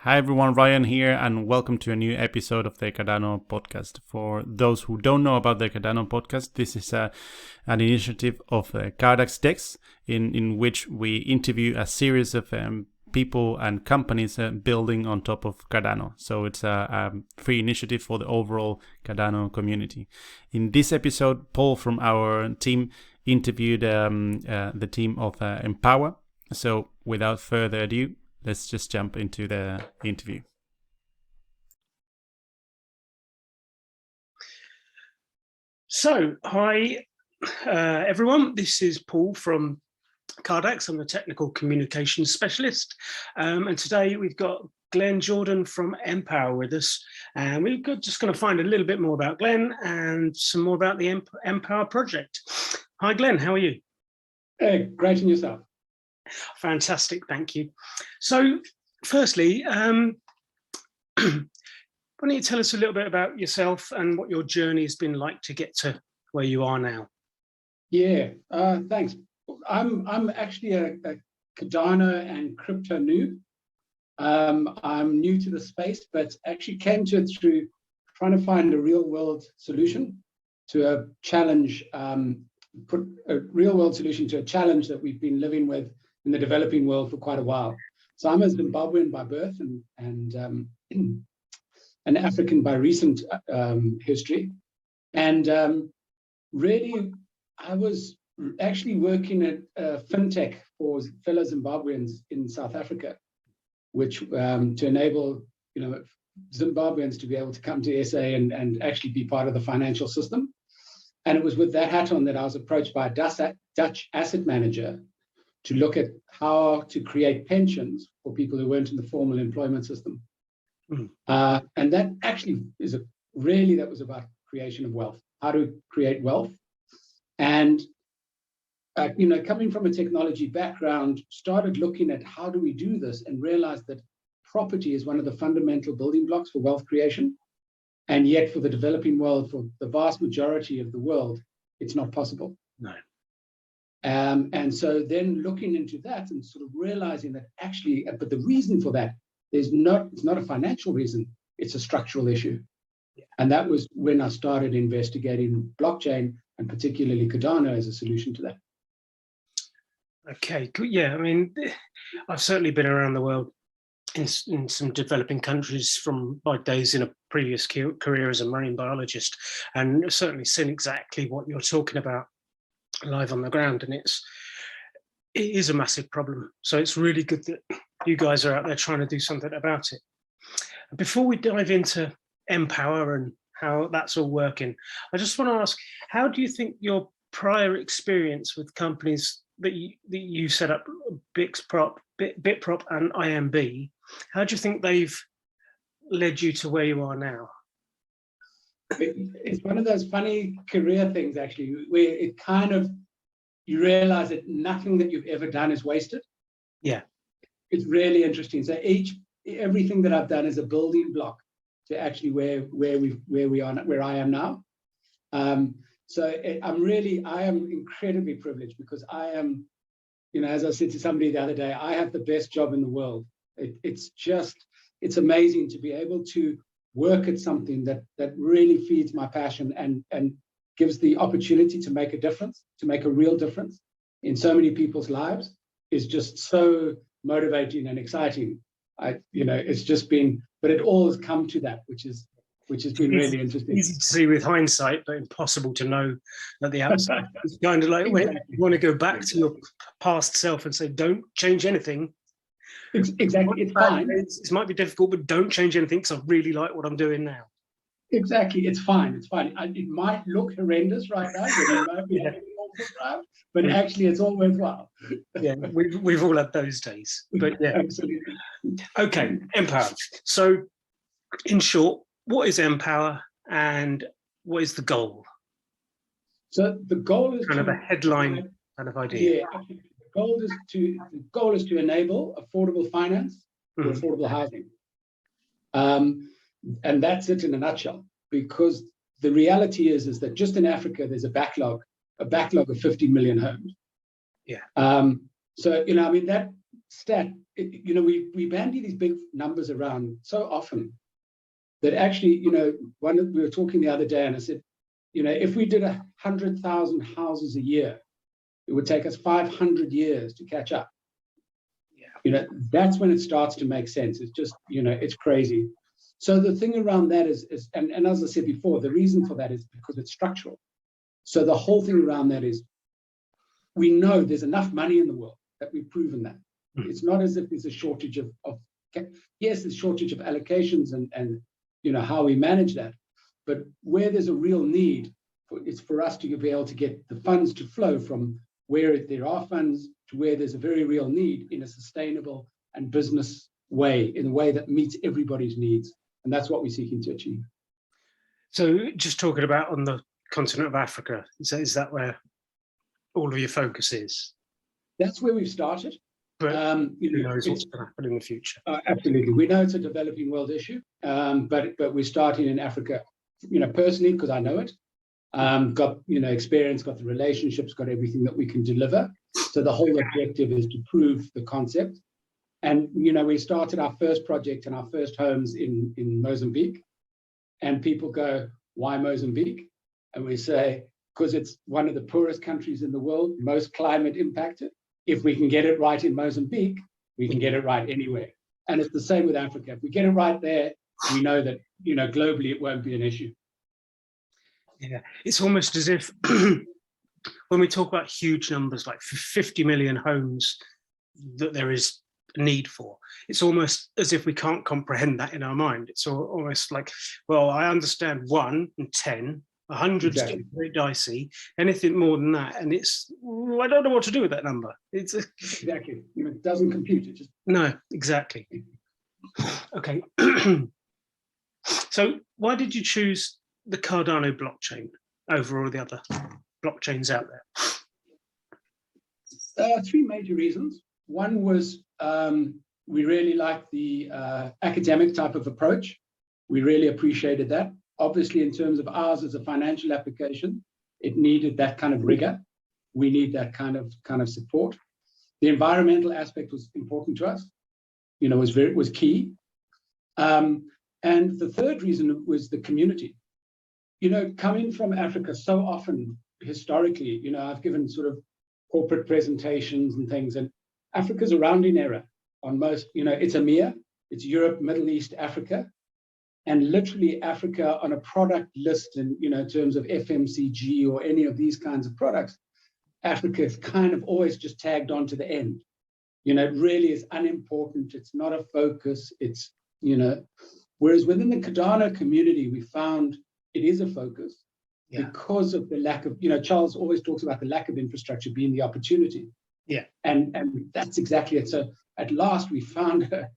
Hi everyone, Ryan here, and welcome to a new episode of the Cardano podcast. For those who don't know about the Cardano podcast, this is an initiative of Cardax Dex, in which we interview a series of people and companies building on top of Cardano. So it's a free initiative for the overall Cardano community. In this episode, Paul from our team interviewed the team of Empowa. So without further ado, let's just jump into the interview. So, hi everyone, this is Paul from Cardax. I'm a technical communications specialist. And today we've got Glen Jordan from Empowa with us. And we're just going to find a little bit more about Glen and some more about the Empowa project. Hi Glen, how are you? Hey, great, and yourself? Fantastic, thank you. So, firstly, why don't you tell us a little bit about yourself and what your journey has been like to get to where you are now? Yeah, thanks. I'm actually a Cardano and crypto noob. I'm new to the space, but actually came to it through trying to find a real-world solution to a challenge, put a real-world solution to a challenge that we've been living with in the developing world for quite a while. So I'm a Zimbabwean by birth and an African by recent history. And really, I was actually working at fintech for fellow Zimbabweans in South Africa, which to enable Zimbabweans to be able to come to SA and actually be part of the financial system. And it was with that hat on that I was approached by a Dutch asset manager to look at how to create pensions for people who weren't in the formal employment system. And that actually is that was about creation of wealth, how to create wealth. And, coming from a technology background, started looking at how do we do this and realized that property is one of the fundamental building blocks for wealth creation. And yet for the developing world, for the vast majority of the world, it's not possible. No. And so then looking into that and sort of realizing that actually, but the reason for that it's not a financial reason, it's a structural issue. Yeah. And that was when I started investigating blockchain and particularly Cardano as a solution to that. Okay, yeah, I mean, I've certainly been around the world in some developing countries from my days in a previous career as a marine biologist, and certainly seen exactly what you're talking about live on the ground, and it is a massive problem. So it's really good that you guys are out there trying to do something about it. Before we dive into Empowa and how that's all working, I just want to ask, how do you think your prior experience with companies that you set up, Bitprop and IMB, how do you think they've led you to where you are now? It's one of those funny career things, actually, where it kind of, you realize that nothing that you've ever done is wasted. Yeah. It's really interesting. So everything that I've done is a building block to actually where I am now. So I am incredibly privileged because I am, as I said to somebody the other day, I have the best job in the world. It's amazing to be able to work at something that really feeds my passion and gives the opportunity to make a difference, to make a real difference in so many people's lives, is just so motivating and exciting. It's just been, but it all has come to that, which has been really interesting. Easy to see with hindsight, but impossible to know at the outside. It's kind of like when you want to go back to your past self and say, don't change anything. Exactly, it's fine. It might be difficult, but don't change anything because I really like what I'm doing now. Exactly, it's fine. It's fine. It might look horrendous right now, but actually, it's all worthwhile. Yeah, we've all had those days. But yeah, absolutely. Okay, Empowa. So, in short, what is Empowa and what is the goal? So the goal is kind of a headline kind of idea. Yeah. The goal is to enable affordable finance for affordable housing. And that's it in a nutshell, because the reality is that just in Africa, there's a backlog of 50 million homes. Yeah. So, that stat we bandy these big numbers around so often that actually, we were talking the other day, and I said, if we did 100,000 houses a year, it would take us 500 years to catch up. That's when it starts to make sense. It's just, it's crazy. So the thing around that is and as I said before, the reason for that is because it's structural. So the whole thing around that is, we know there's enough money in the world that we've proven that. It's not as if there's a shortage of yes, there's a shortage of allocations and how we manage that. But where there's a real need, it's for us to be able to get the funds to flow from where there are funds to where there's a very real need in a sustainable and business way, in a way that meets everybody's needs. And that's what we're seeking to achieve. So just talking about on the continent of Africa, is that where all of your focus is? That's where we've started. But who knows what's going to happen in the future? Absolutely. We know it's a developing world issue, but we're starting in Africa, personally, because I know it. Got experience, got the relationships, got everything that we can deliver. So the whole objective is to prove the concept. And we started our first project and our first homes in Mozambique, and people go, "Why Mozambique?" And we say, because it's one of the poorest countries in the world, most climate impacted. If we can get it right in Mozambique, we can get it right anywhere. And it's the same with Africa. If we get it right there, we know that globally it won't be an issue. Yeah, it's almost as if when we talk about huge numbers like 50 million homes that there is a need for, it's almost as if we can't comprehend that in our mind. It's almost like, well, I understand 1 and 10, 100 Exactly. is very dicey, anything more than that, and I don't know what to do with that number. Exactly. It doesn't compute. It just no, exactly. Okay. So why did you choose the Cardano blockchain over all the other blockchains out there? 3 major reasons. One was we really liked the academic type of approach. We really appreciated that. Obviously, in terms of ours as a financial application, it needed that kind of rigor. We need that kind of support. The environmental aspect was important to us. Was key. And the third reason was the community. Coming from Africa so often historically, I've given sort of corporate presentations and things, and Africa's a rounding error on most, it's EMEA, it's Europe, Middle East, Africa, and literally Africa on a product list in terms of FMCG or any of these kinds of products, Africa is kind of always just tagged on to the end. It really is unimportant. It's not a focus. It's, whereas within the Cardano community, we found it is a focus because of the lack of, Charles always talks about the lack of infrastructure being the opportunity. Yeah. And that's exactly it. So at last we found a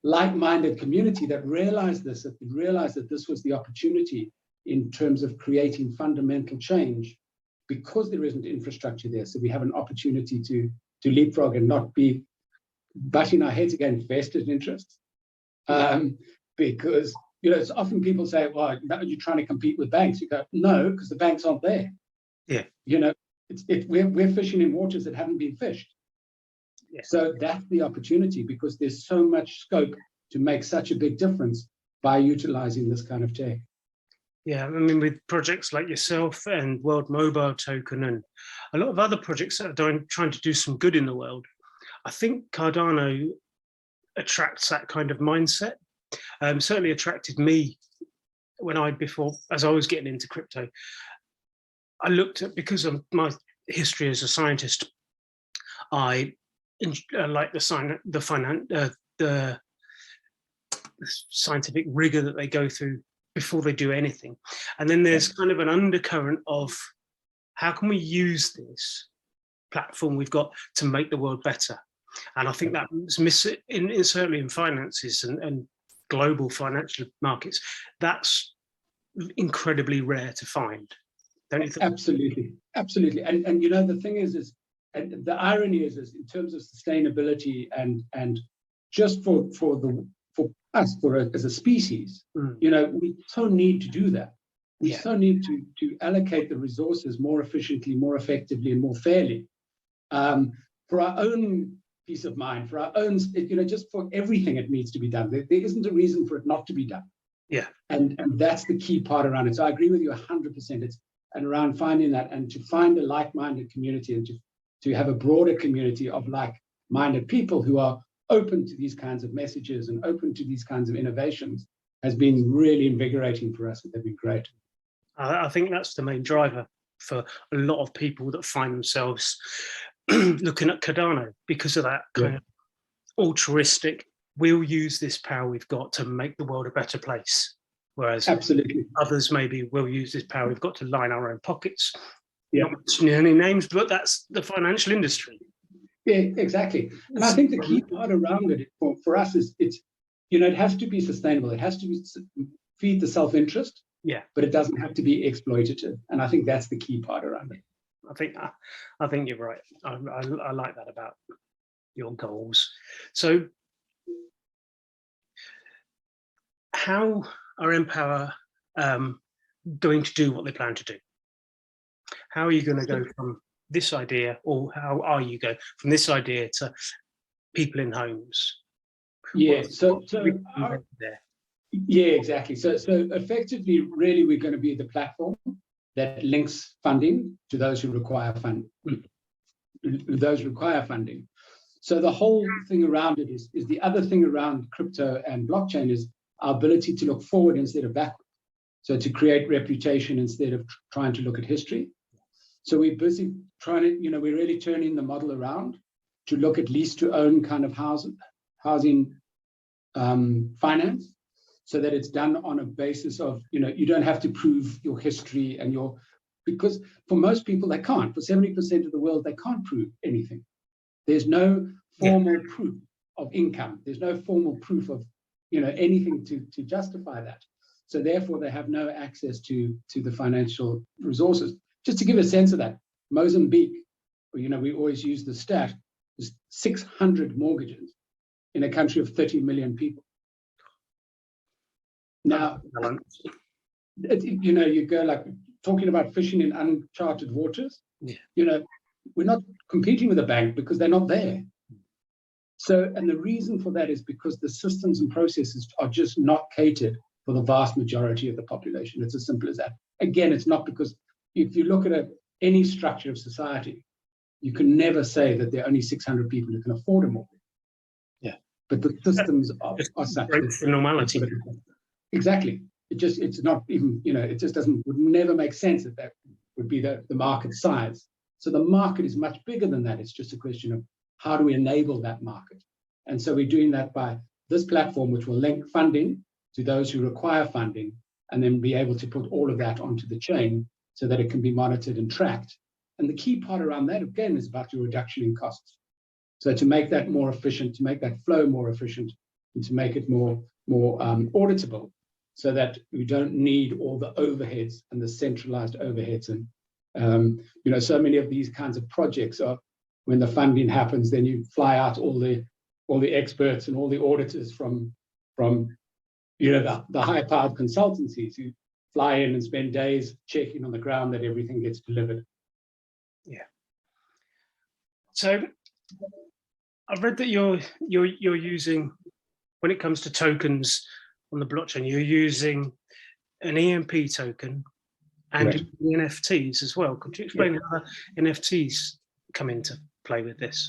like-minded community that realized that this was the opportunity in terms of creating fundamental change because there isn't infrastructure there. So we have an opportunity to leapfrog and not be butting our heads against vested interests. Because, it's often people say, well, you're trying to compete with banks. You go, no, because the banks aren't there. Yeah. We're fishing in waters that haven't been fished. Yeah. So that's the opportunity because there's so much scope to make such a big difference by utilizing this kind of tech. Yeah, I mean, with projects like yourself and World Mobile Token and a lot of other projects that are trying to do some good in the world, I think Cardano attracts that kind of mindset. Certainly attracted me as I was getting into crypto. I looked at, because of my history as a scientist, I like the scientific rigor that they go through before they do anything. And then there's kind of an undercurrent of how can we use this platform we've got to make the world better? And I think that was missing certainly in finances and global financial markets. That's incredibly rare to find, don't you think? Absolutely. And the thing is and the irony is in terms of sustainability and just for us as a species, we so need to do that. We so need to allocate the resources more efficiently, more effectively, and more fairly for our own peace of mind, for our own, just for everything it needs to be done. There isn't a reason for it not to be done. Yeah. And that's the key part around it. So I agree with you 100%. And around finding that, and to find a like-minded community, and to have a broader community of like-minded people who are open to these kinds of messages and open to these kinds of innovations has been really invigorating for us. They've been great. I think that's the main driver for a lot of people that find themselves looking at Cardano, because of that kind of altruistic, we'll use this power we've got to make the world a better place. Whereas absolutely, others maybe will use this power we've got to line our own pockets. Not mentioning any names, but that's the financial industry. Yeah, exactly. And I think the key part around it for us is it has to be sustainable. It has to feed the self-interest. Yeah. But it doesn't have to be exploitative. And I think that's the key part around it. I think you're right. I like that about your goals. So how are Empowa going to do what they plan to do? How are you going to go from this idea, or how are you going from this idea to people in homes? Yeah, yeah, exactly. So effectively, really, we're going to be the platform that links funding to those who require funding. So the whole thing around it is the other thing around crypto and blockchain is our ability to look forward instead of backward. So to create reputation instead of trying to look at history. So we're busy trying to, we're really turning the model around to look at lease to own kind of housing finance, so that it's done on a basis of, you don't have to prove your history and because for most people they can't. For 70% of the world, they can't prove anything. There's no formal proof of income. There's no formal proof of, anything to justify that. So therefore, they have no access to the financial resources. Just to give a sense of that, Mozambique, we always use the stat, is 600 mortgages in a country of 30 million people. Now, you go like talking about fishing in uncharted waters. Yeah. We're not competing with a bank because they're not there. So, and the reason for that is because the systems and processes are just not catered for the vast majority of the population. It's as simple as that. Again, it's not because if you look at any structure of society, you can never say that there are only 600 people who can afford a mortgage. Yeah. But the systems are such. For normality. Exactly. It's not even, it just would never make sense that would be the market size. So the market is much bigger than that. It's just a question of how do we enable that market? And so we're doing that by this platform, which will link funding to those who require funding, and then be able to put all of that onto the chain so that it can be monitored and tracked. And the key part around that, again, is about your reduction in costs. So to make that more efficient, to make that flow more efficient, and to make it more auditable, so that we don't need all the overheads and the centralized overheads. And so many of these kinds of projects are, when the funding happens, then you fly out all the experts and all the auditors from the high-powered consultancies who fly in and spend days checking on the ground that everything gets delivered. Yeah. So I've read that you're using, when it comes to tokens on the blockchain, you're using an EMP token and NFTs as well. Could you explain how NFTs come into play with this?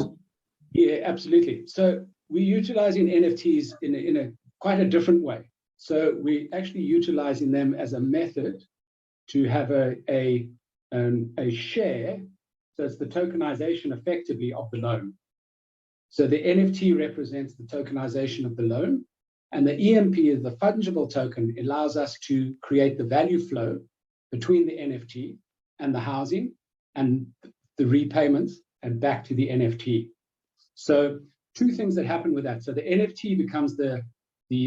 Yeah, absolutely. So we're utilizing NFTs in a quite a different way. So we're actually utilizing them as a method to have a share. So it's the tokenization effectively of the loan. So the NFT represents the tokenization of the loan, and the EMP is the fungible token. It allows us to create the value flow between the NFT and the housing and the repayments and back to the NFT. So two things that happen with that. So the NFT becomes the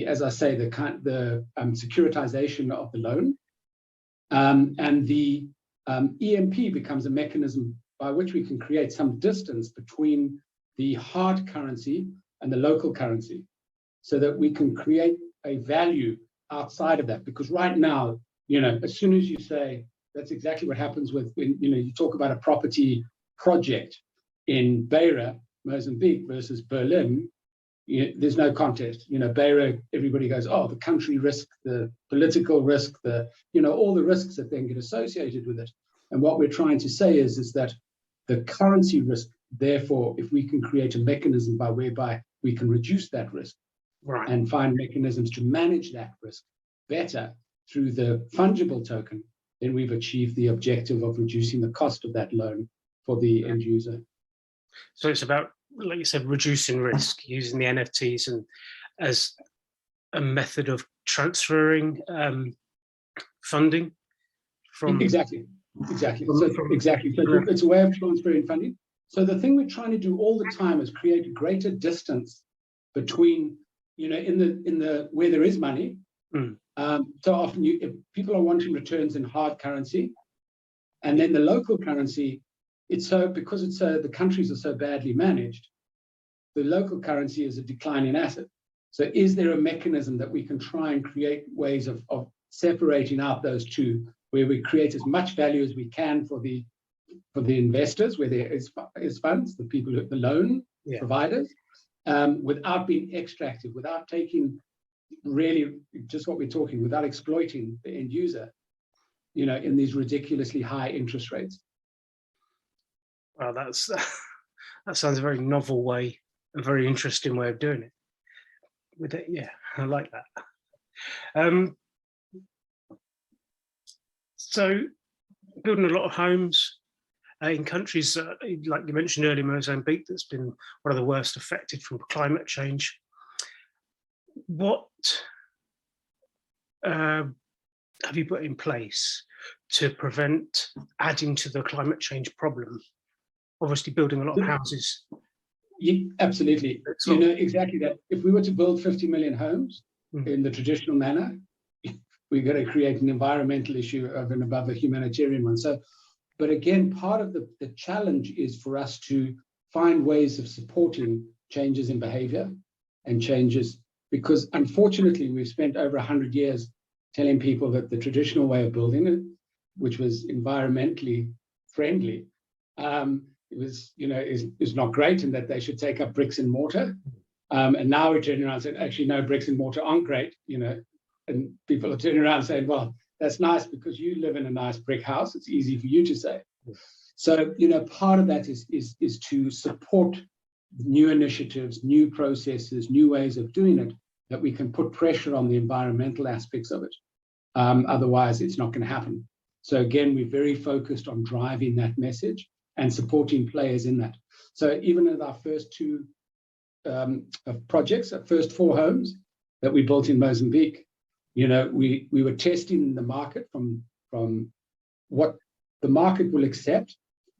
as I say, the securitization of the loan, and the EMP becomes a mechanism by which we can create some distance between the hard currency and the local currency, so that we can create a value outside of that. Because right now, as soon as you say, that's exactly what happens with when you talk about a property project in Beira, Mozambique versus Berlin, there's no contest. Beira, everybody goes, oh, the country risk, the political risk, all the risks that then get associated with it. And what we're trying to say is that the currency risk, therefore, if we can create a mechanism whereby we can reduce that risk, right, and find mechanisms to manage that risk better through the fungible token, then we've achieved the objective of reducing the cost of that loan for the end user. so it's about, like you said, reducing risk using the NFTs and as a method of transferring funding from exactly. So it's a way of transferring funding. So the thing we're trying to do all the time is create a greater distance between, in the where there is money. So often if people are wanting returns in hard currency, and then the local currency, because the countries are so badly managed, the local currency is a declining asset. So is there a mechanism that we can try and create ways of separating out those two, where we create as much value as we can for the investors, where there is funds, the people, the loan providers, without being extractive, without taking really just what we're talking, without exploiting the end user, in these ridiculously high interest rates. Well, that sounds a very novel way, a very interesting way of doing it. With it, yeah, I like that. So, building a lot of homes in countries like you mentioned earlier, Mozambique, that's been one of the worst affected from climate change. What have you put in place to prevent adding to the climate change problem? Obviously, building a lot of houses. Yeah, absolutely. Exactly that. If we were to build 50 million homes in the traditional manner, we're going to create an environmental issue over and above a humanitarian one. So, but again, part of the challenge is for us to find ways of supporting changes in behavior and changes, because unfortunately, we've spent over 100 years telling people that the traditional way of building it, which was environmentally friendly, is not great, and that they should take up bricks and mortar. And now we're turning around and saying, actually, no, bricks and mortar aren't great, and people are turning around saying, well, that's nice because you live in a nice brick house. It's easy for you to say. So, part of that is to support new initiatives, new processes, new ways of doing it, that we can put pressure on the environmental aspects of it. Otherwise, it's not going to happen. So again, we're very focused on driving that message and supporting players in that. So even at our first two projects, our first 4 homes that we built in Mozambique, we were testing the market from what the market will accept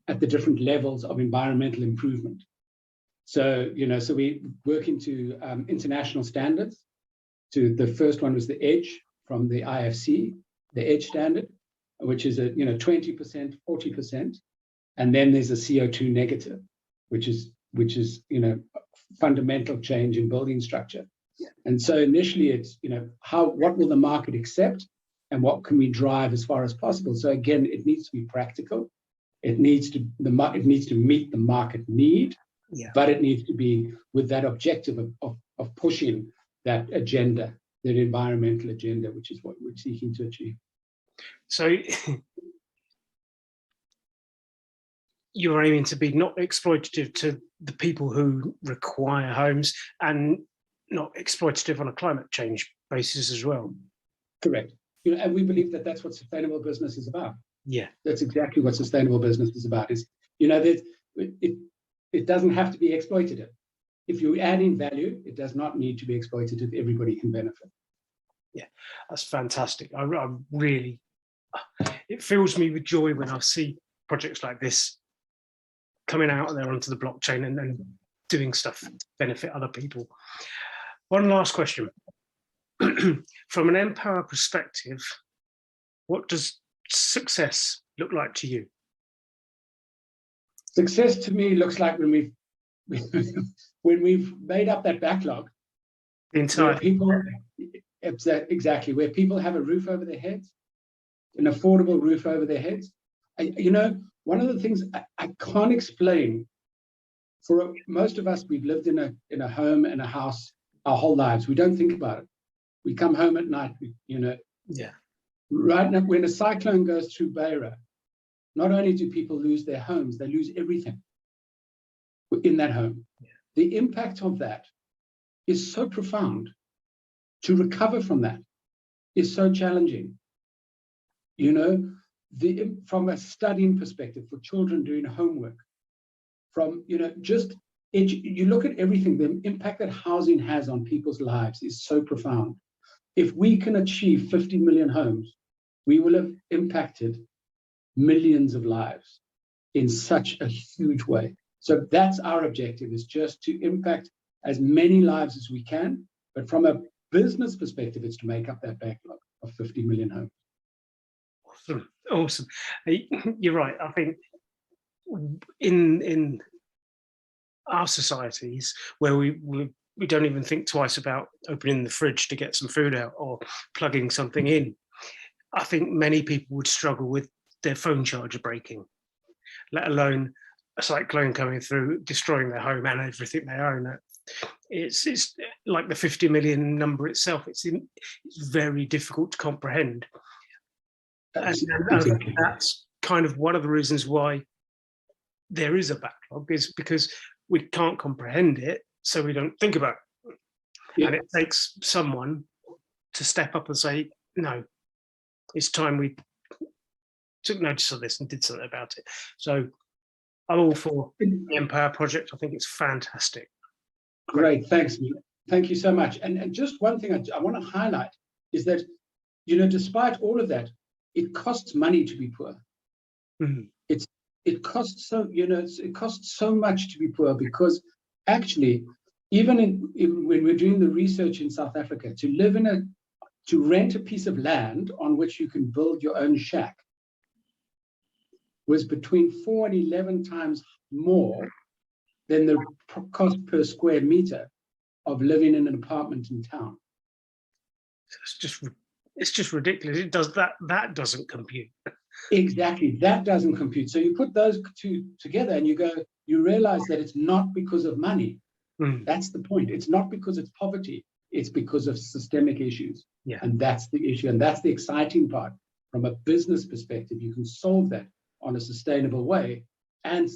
at the different levels of environmental improvement. So, so we work into international standards. So the first one was the EDGE from the IFC, the EDGE standard, which is a 20%, 40%. And then there's a CO2 negative, which is fundamental change in building structure. Yeah. And so initially it's, what will the market accept and what can we drive as far as possible? So again, it needs to be practical. It needs to meet the market need, but it needs to be with that objective of pushing that agenda, that environmental agenda, which is what we're seeking to achieve. So you're aiming to be not exploitative to the people who require homes and not exploitative on a climate change basis as well. Correct. And we believe that that's what sustainable business is about. Yeah, that's exactly what sustainable business is about. Is it doesn't have to be exploitative. If you add in value, it does not need to be exploitative. Everybody can benefit. Yeah, that's fantastic. I really, it fills me with joy when I see projects like this coming out there onto the blockchain and then doing stuff to benefit other people. One last question. From an Empowa perspective, what does success look like to you? Success to me looks like when we've made up that backlog. The entire people, exactly, where people have a roof over their heads, an affordable roof over their heads. One of the things I can't explain For most of us, we've lived in a home and a house our whole lives. We don't think about it. We come home at night, Yeah. Right now, when a cyclone goes through Beira, not only do people lose their homes, they lose everything in that home. Yeah. The impact of that is so profound. To recover from that is so challenging. From a studying perspective, for children doing homework, from, you look at everything, the impact that housing has on people's lives is so profound. If we can achieve 50 million homes, we will have impacted millions of lives in such a huge way. So that's our objective, is just to impact as many lives as we can. But from a business perspective, it's to make up that backlog of 50 million homes. Awesome. You're right. I think in our societies where we don't even think twice about opening the fridge to get some food out or plugging something in, I think many people would struggle with their phone charger breaking, let alone a cyclone coming through, destroying their home and everything they own. It's like the 50 million number itself. It's very difficult to comprehend. And Exactly. that's kind of one of the reasons why there is a backlog, is because we can't comprehend it, so we don't think about it. Yeah. And it takes someone to step up and say, no, it's time we took notice of this and did something about it. So I'm all for the Empowa project. I think it's fantastic. Great, thanks. Thank you so much. And just one thing I want to highlight is that, despite all of that, it costs money to be poor. Mm-hmm. It costs it costs so much to be poor, because actually, even when we're doing the research in South Africa, to rent a piece of land on which you can build your own shack was between 4 and 11 times more than the cost per square meter of living in an apartment in town. It's just ridiculous. It does that doesn't compute. Exactly, that doesn't compute. So you put those two together and you realize that it's not because of money. Mm. That's the point. It's not because it's poverty. It's because of systemic issues. Yeah. And that's the issue. And that's the exciting part. From a business perspective, you can solve that on a sustainable way and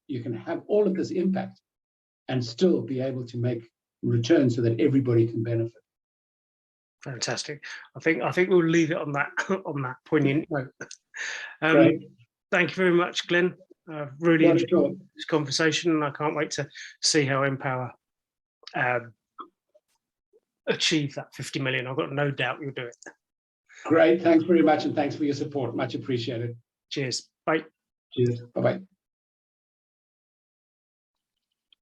you can have all of this impact and still be able to make returns so that everybody can benefit. Fantastic. I think we'll leave it on that poignant note. Thank you very much, Glenn. Really enjoyed this conversation, and I can't wait to see how Empowa achieve that 50 million. I've got no doubt you'll do it. Great. Thanks very much, and thanks for your support. Much appreciated. Cheers. Bye. Cheers. Bye-bye.